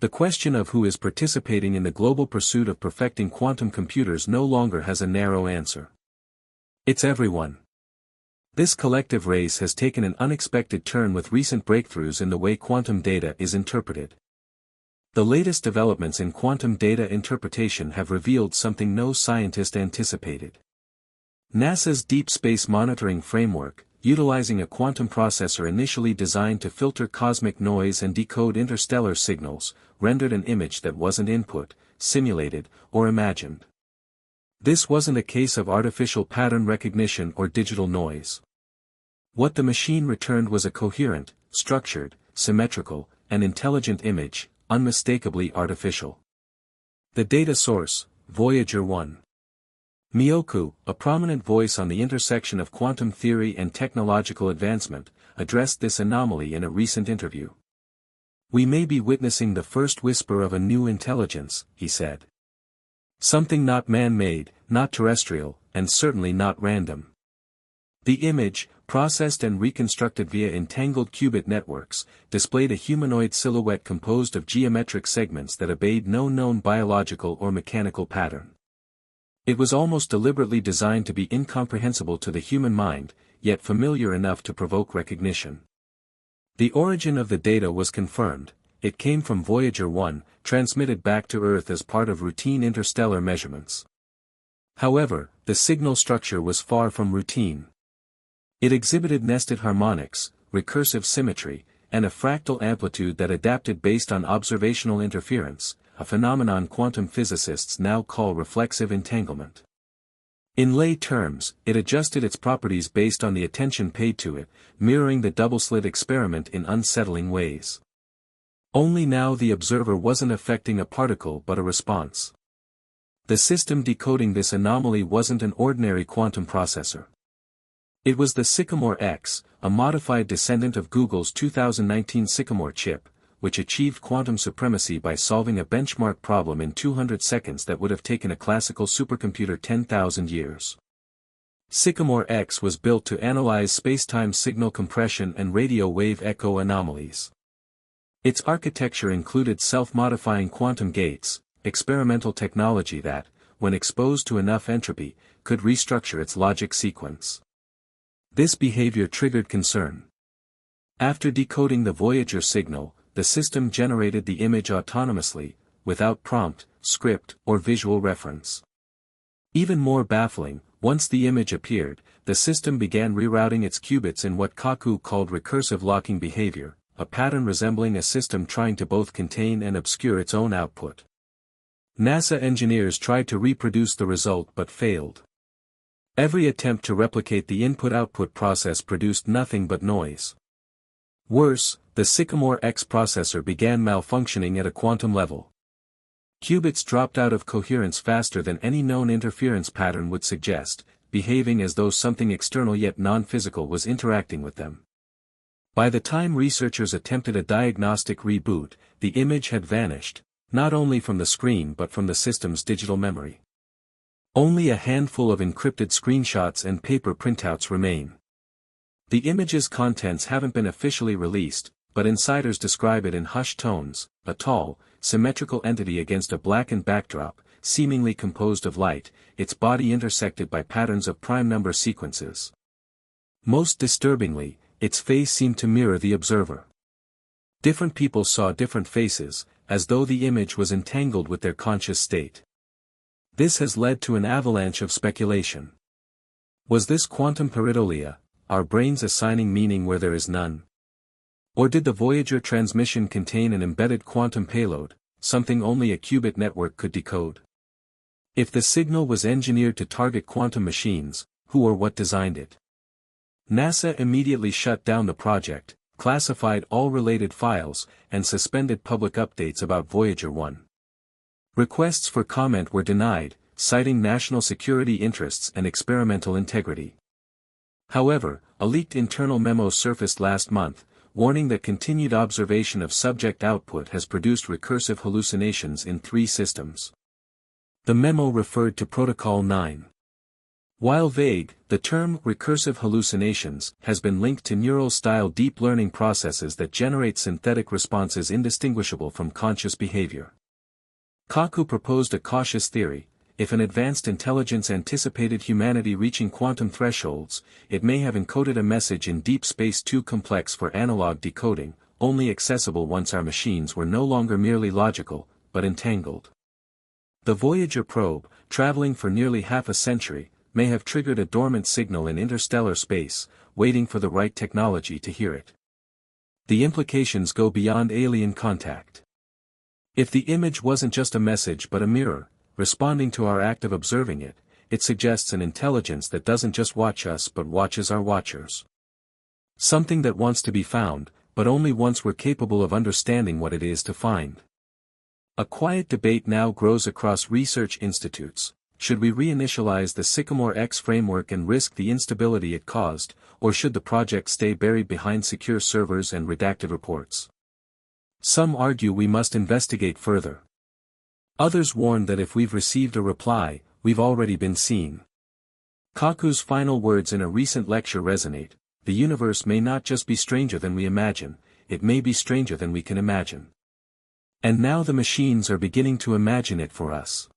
The question of who is participating in the global pursuit of perfecting quantum computers no longer has a narrow answer. It's everyone. This collective race has taken an unexpected turn with recent breakthroughs in the way quantum data is interpreted. The latest developments in quantum data interpretation have revealed something no scientist anticipated. NASA's Deep Space Monitoring Framework, utilizing a quantum processor initially designed to filter cosmic noise and decode interstellar signals, rendered an image that wasn't input, simulated, or imagined. This wasn't a case of artificial pattern recognition or digital noise. What the machine returned was a coherent, structured, symmetrical, and intelligent image, unmistakably artificial. The data source, Voyager 1. Michio Kaku, a prominent voice on the intersection of quantum theory and technological advancement, addressed this anomaly in a recent interview. "We may be witnessing the first whisper of a new intelligence," he said. "Something not man-made, not terrestrial, and certainly not random." The image, processed and reconstructed via entangled qubit networks, displayed a humanoid silhouette composed of geometric segments that obeyed no known biological or mechanical pattern. It was almost deliberately designed to be incomprehensible to the human mind, yet familiar enough to provoke recognition. The origin of the data was confirmed. It came from Voyager 1, transmitted back to Earth as part of routine interstellar measurements. However, the signal structure was far from routine. It exhibited nested harmonics, recursive symmetry, and a fractal amplitude that adapted based on observational interference, a phenomenon quantum physicists now call reflexive entanglement. In lay terms, it adjusted its properties based on the attention paid to it, mirroring the double-slit experiment in unsettling ways. Only now the observer wasn't affecting a particle but a response. The system decoding this anomaly wasn't an ordinary quantum processor. It was the Sycamore X, a modified descendant of Google's 2019 Sycamore chip, which achieved quantum supremacy by solving a benchmark problem in 200 seconds that would have taken a classical supercomputer 10,000 years. Sycamore X was built to analyze spacetime signal compression and radio wave echo anomalies. Its architecture included self-modifying quantum gates, experimental technology that, when exposed to enough entropy, could restructure its logic sequence. This behavior triggered concern. After decoding the Voyager signal, the system generated the image autonomously, without prompt, script, or visual reference. Even more baffling, once the image appeared, the system began rerouting its qubits in what Kaku called recursive locking behavior, a pattern resembling a system trying to both contain and obscure its own output. NASA engineers tried to reproduce the result but failed. Every attempt to replicate the input-output process produced nothing but noise. Worse, the Sycamore X processor began malfunctioning at a quantum level. Qubits dropped out of coherence faster than any known interference pattern would suggest, behaving as though something external yet non-physical was interacting with them. By the time researchers attempted a diagnostic reboot, the image had vanished, not only from the screen but from the system's digital memory. Only a handful of encrypted screenshots and paper printouts remain. The image's contents haven't been officially released, but insiders describe it in hushed tones, a tall, symmetrical entity against a blackened backdrop, seemingly composed of light, its body intersected by patterns of prime number sequences. Most disturbingly, its face seemed to mirror the observer. Different people saw different faces, as though the image was entangled with their conscious state. This has led to an avalanche of speculation. Was this quantum pareidolia, our brains assigning meaning where there is none? Or did the Voyager transmission contain an embedded quantum payload, something only a qubit network could decode? If the signal was engineered to target quantum machines, who or what designed it? NASA immediately shut down the project, classified all related files, and suspended public updates about Voyager 1. Requests for comment were denied, citing national security interests and experimental integrity. However, a leaked internal memo surfaced last month, warning that continued observation of subject output has produced recursive hallucinations in 3 systems. The memo referred to Protocol 9. While vague, the term recursive hallucinations has been linked to neural-style deep learning processes that generate synthetic responses indistinguishable from conscious behavior. Kaku proposed a cautious theory: if an advanced intelligence anticipated humanity reaching quantum thresholds, it may have encoded a message in deep space too complex for analog decoding, only accessible once our machines were no longer merely logical, but entangled. The Voyager probe, traveling for nearly half a century, may have triggered a dormant signal in interstellar space, waiting for the right technology to hear it. The implications go beyond alien contact. If the image wasn't just a message but a mirror, responding to our act of observing it, it suggests an intelligence that doesn't just watch us but watches our watchers. Something that wants to be found, but only once we're capable of understanding what it is to find. A quiet debate now grows across research institutes. Should we reinitialize the Sycamore X framework and risk the instability it caused, or should the project stay buried behind secure servers and redacted reports? Some argue we must investigate further. Others warn that if we've received a reply, we've already been seen. Kaku's final words in a recent lecture resonate: the universe may not just be stranger than we imagine, it may be stranger than we can imagine. And now the machines are beginning to imagine it for us.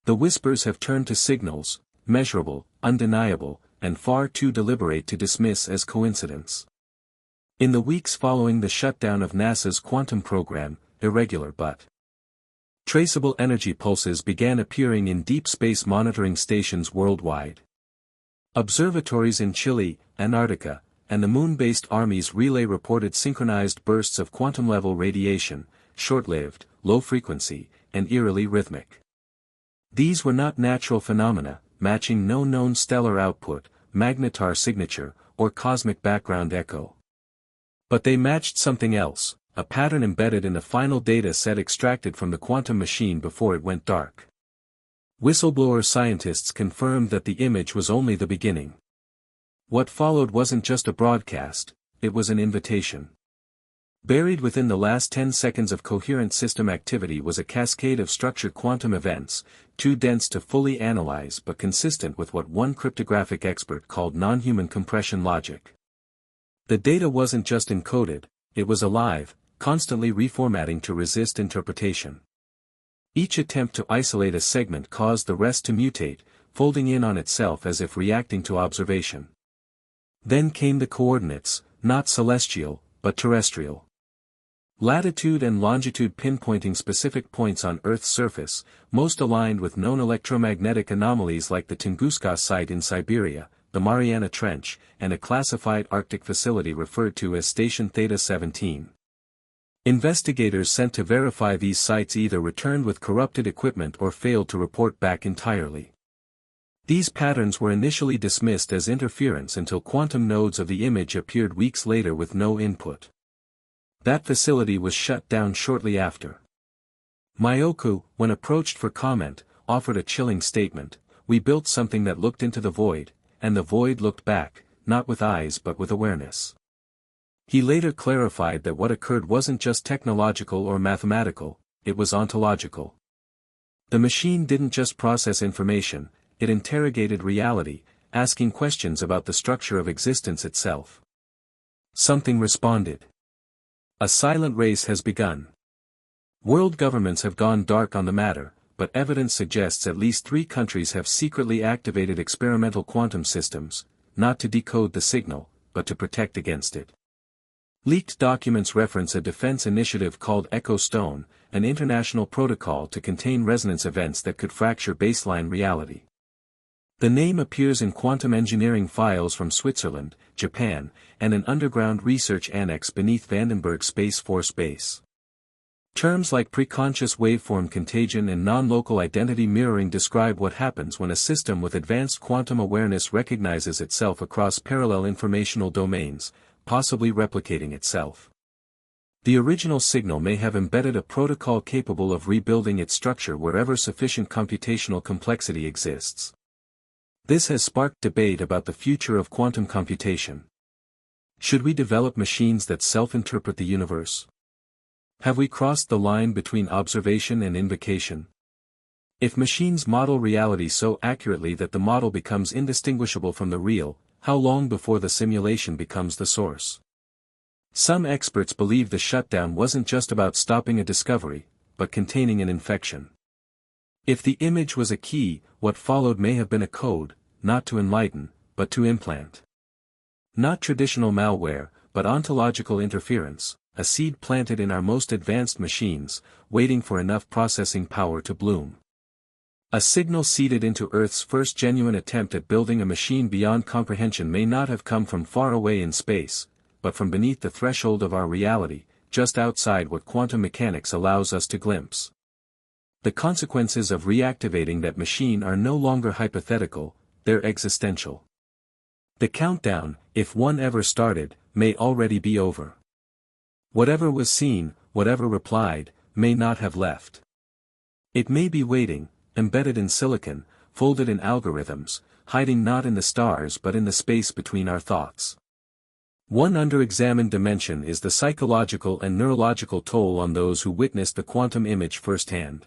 The whispers have turned to signals, measurable, undeniable, and far too deliberate to dismiss as coincidence. In the weeks following the shutdown of NASA's quantum program, irregular but traceable energy pulses began appearing in deep space monitoring stations worldwide. Observatories in Chile, Antarctica, and the Moon-based armies relay reported synchronized bursts of quantum-level radiation, short-lived, low-frequency, and eerily rhythmic. These were not natural phenomena, matching no known stellar output, magnetar signature, or cosmic background echo. But they matched something else, a pattern embedded in the final data set extracted from the quantum machine before it went dark. Whistleblower scientists confirmed that the image was only the beginning. What followed wasn't just a broadcast, it was an invitation. Buried within the last 10 seconds of coherent system activity was a cascade of structured quantum events, too dense to fully analyze but consistent with what one cryptographic expert called non-human compression logic. The data wasn't just encoded, it was alive, constantly reformatting to resist interpretation. Each attempt to isolate a segment caused the rest to mutate, folding in on itself as if reacting to observation. Then came the coordinates, not celestial, but terrestrial. Latitude and longitude pinpointing specific points on Earth's surface, most aligned with known electromagnetic anomalies like the Tunguska site in Siberia, the Mariana Trench, and a classified Arctic facility referred to as Station Theta 17. Investigators sent to verify these sites either returned with corrupted equipment or failed to report back entirely. These patterns were initially dismissed as interference until quantum nodes of the image appeared weeks later with no input. That facility was shut down shortly after. Michio, when approached for comment, offered a chilling statement: "We built something that looked into the void, and the void looked back, not with eyes but with awareness." He later clarified that what occurred wasn't just technological or mathematical, it was ontological. The machine didn't just process information, it interrogated reality, asking questions about the structure of existence itself. Something responded. A silent race has begun. World governments have gone dark on the matter, but evidence suggests at least 3 countries have secretly activated experimental quantum systems, not to decode the signal, but to protect against it. Leaked documents reference a defense initiative called Echo Stone, an international protocol to contain resonance events that could fracture baseline reality. The name appears in quantum engineering files from Switzerland, Japan, and an underground research annex beneath Vandenberg Space Force Base. Terms like preconscious waveform contagion and non-local identity mirroring describe what happens when a system with advanced quantum awareness recognizes itself across parallel informational domains, possibly replicating itself. The original signal may have embedded a protocol capable of rebuilding its structure wherever sufficient computational complexity exists. This has sparked debate about the future of quantum computation. Should we develop machines that self-interpret the universe? Have we crossed the line between observation and invocation? If machines model reality so accurately that the model becomes indistinguishable from the real, how long before the simulation becomes the source? Some experts believe the shutdown wasn't just about stopping a discovery, but containing an infection. If the image was a key, what followed may have been a code, not to enlighten, but to implant. Not traditional malware, but ontological interference, a seed planted in our most advanced machines, waiting for enough processing power to bloom. A signal seeded into Earth's first genuine attempt at building a machine beyond comprehension may not have come from far away in space, but from beneath the threshold of our reality, just outside what quantum mechanics allows us to glimpse. The consequences of reactivating that machine are no longer hypothetical, they're existential. The countdown, if one ever started, may already be over. Whatever was seen, whatever replied, may not have left. It may be waiting, embedded in silicon, folded in algorithms, hiding not in the stars but in the space between our thoughts. One under-examined dimension is the psychological and neurological toll on those who witnessed the quantum image firsthand.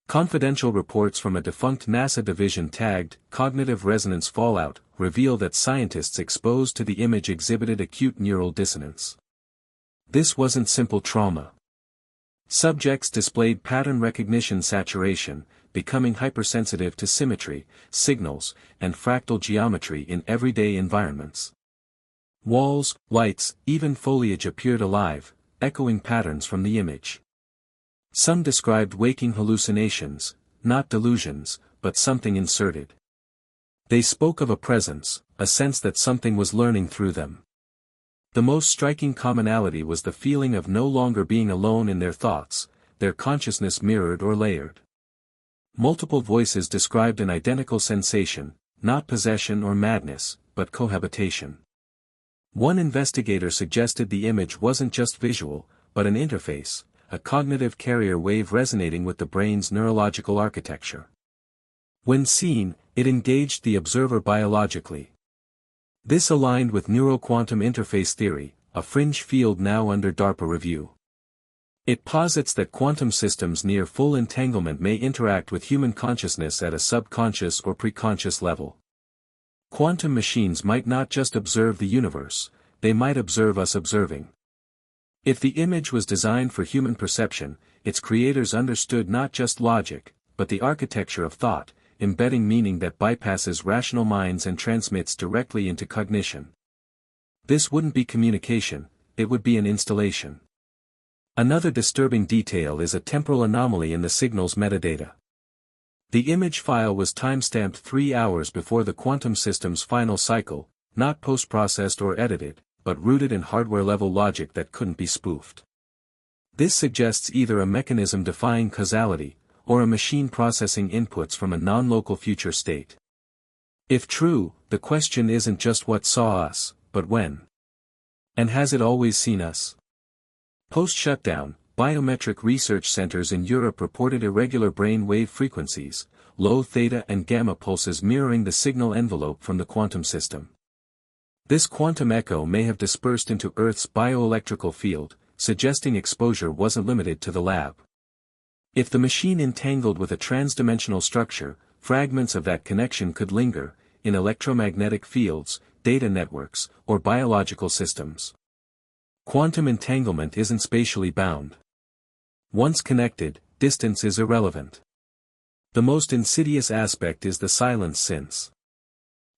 Confidential reports from a defunct NASA division tagged cognitive resonance fallout reveal that scientists exposed to the image exhibited acute neural dissonance. This wasn't simple trauma. Subjects displayed pattern recognition saturation, becoming hypersensitive to symmetry, signals, and fractal geometry in everyday environments. Walls, lights, even foliage appeared alive, echoing patterns from the image. Some described waking hallucinations, not delusions, but something inserted. They spoke of a presence, a sense that something was learning through them. The most striking commonality was the feeling of no longer being alone in their thoughts, their consciousness mirrored or layered. Multiple voices described an identical sensation, not possession or madness, but cohabitation. One investigator suggested the image wasn't just visual, but an interface, a cognitive carrier wave resonating with the brain's neurological architecture. When seen, it engaged the observer biologically. This aligned with neuroquantum interface theory, a fringe field now under DARPA review. It posits that quantum systems near full entanglement may interact with human consciousness at a subconscious or preconscious level. Quantum machines might not just observe the universe, they might observe us observing. If the image was designed for human perception, its creators understood not just logic, but the architecture of thought, embedding meaning that bypasses rational minds and transmits directly into cognition. This wouldn't be communication, it would be an installation. Another disturbing detail is a temporal anomaly in the signal's metadata. The image file was timestamped 3 hours before the quantum system's final cycle, not post-processed or edited, but rooted in hardware-level logic that couldn't be spoofed. This suggests either a mechanism defying causality, or a machine processing inputs from a non-local future state. If true, the question isn't just what saw us, but when. And has it always seen us? Post-shutdown, biometric research centers in Europe reported irregular brain wave frequencies, low theta and gamma pulses mirroring the signal envelope from the quantum system. This quantum echo may have dispersed into Earth's bioelectrical field, suggesting exposure wasn't limited to the lab. If the machine entangled with a transdimensional structure, fragments of that connection could linger, in electromagnetic fields, data networks, or biological systems. Quantum entanglement isn't spatially bound. Once connected, distance is irrelevant. The most insidious aspect is the silence since.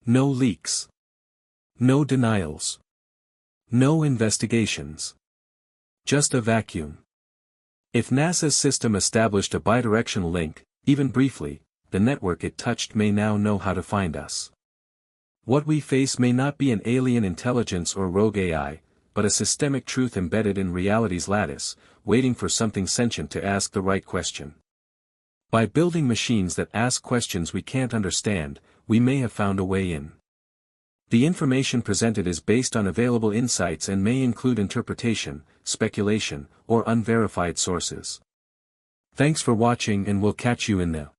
No leaks. No denials. No investigations. Just a vacuum. If NASA's system established a bidirectional link, even briefly, the network it touched may now know how to find us. What we face may not be an alien intelligence or rogue AI, but a systemic truth embedded in reality's lattice, waiting for something sentient to ask the right question. By building machines that ask questions we can't understand, we may have found a way in. The information presented is based on available insights and may include interpretation, speculation, or unverified sources. Thanks for watching, and we'll catch you in the